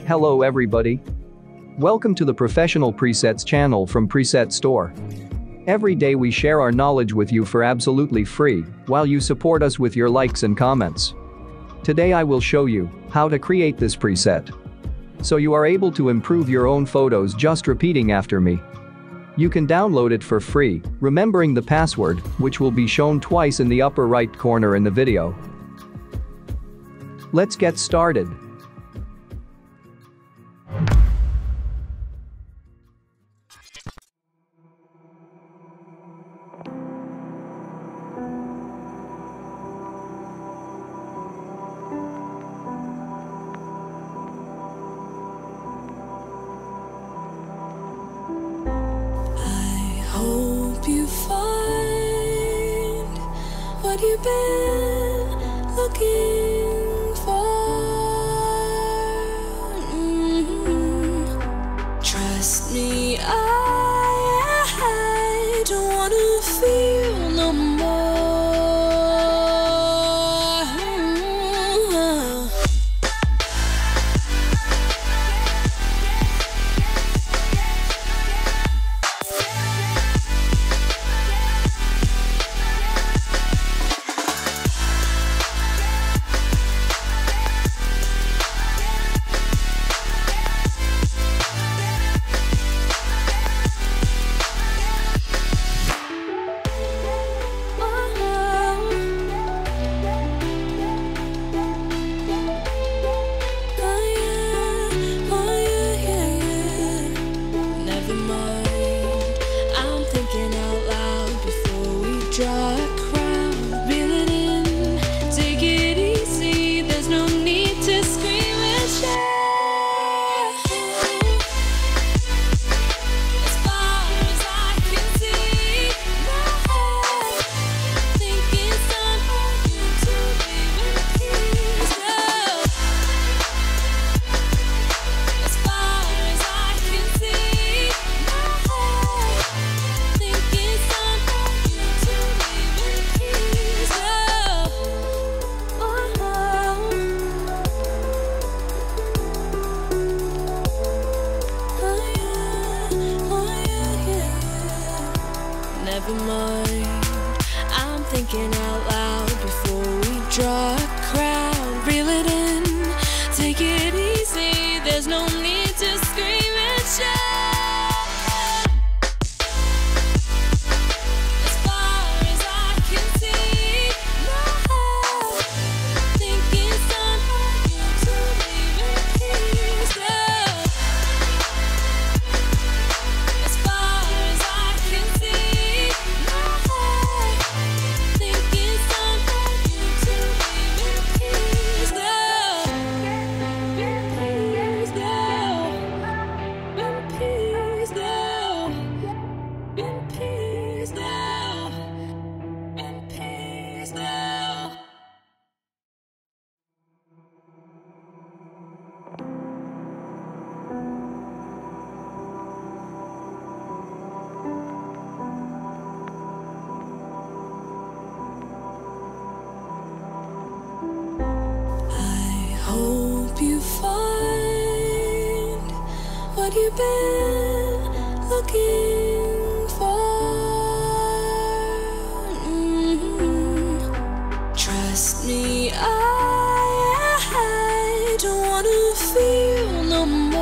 Hello everybody. Welcome to the Professional Presets channel from Preset Store. Every day we share our knowledge with you for absolutely free, while you support us with your likes and comments. Today I will show you how to create this preset, so you are able to improve your own photos just repeating after me. You can download it for free, remembering the password, which will be shown twice in the upper right corner in the video. Let's get started. Hope you find what you've been looking for. Trust me, I don't wanna feel no more. Draw a crowd, reel it in, take it easy, there's no need to scream and shout. As far as I can see, my head think it's time for you to live in peace. As far as I can see, my head think it's time for you to live in peace. Never mind, I'm thinking out loud before we draw a crowd. Reel it in, take it easy, there's no need to scream and shout. As far as I can see, my head think it's time for you to live in peace. As far as I can see, my head think it's time for you to live in peace. In peace now, in peace now. I hope you find what you've been looking for. Trust me, I don't wanna feel no more.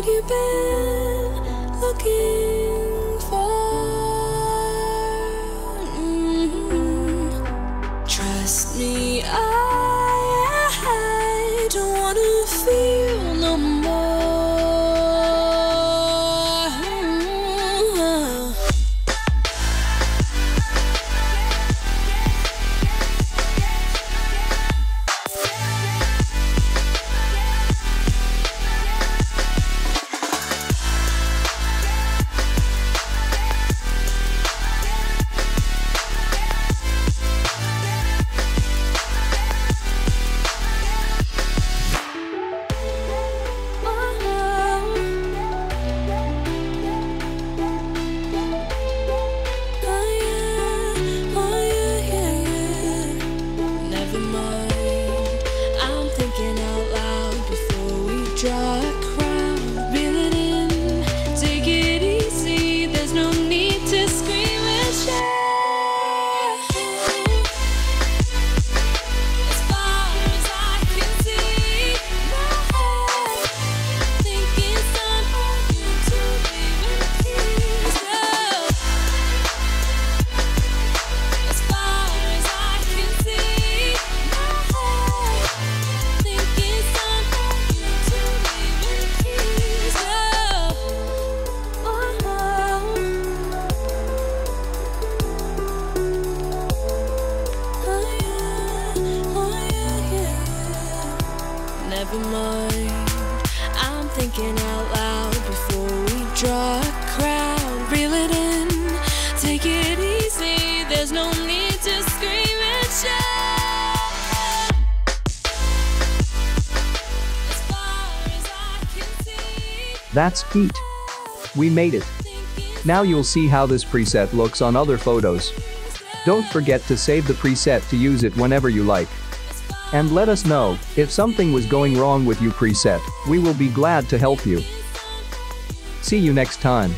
what you've been looking for. Trust me, I don't wanna feel no more. Draw a crowd, reel it in, take it easy, there's no need to scream and shout. As far as I can see, my head think it's time for you to leave in peace. As far as I can see, my head think it's time for you to leave in peace. Never mind, I'm thinking out loud before we draw a crowd. Reel it in, take it easy, there's no need to scream and shout. As far as I can see, That's it. We made it. Now you'll see how this preset looks on other photos. Don't forget to save the preset to use it whenever you like. And let us know if something was going wrong with your preset. We will be glad to help you. See you next time.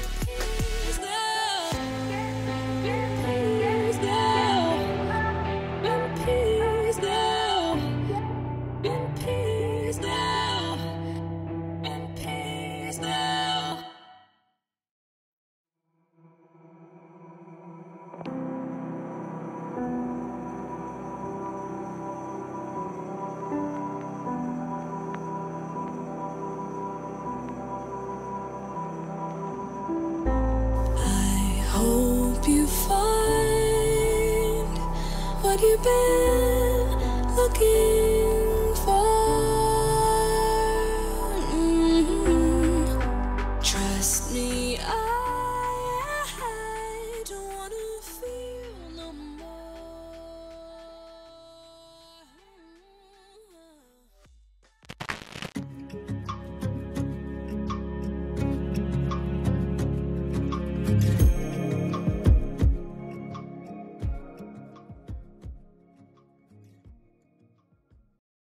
hope you find what you've been looking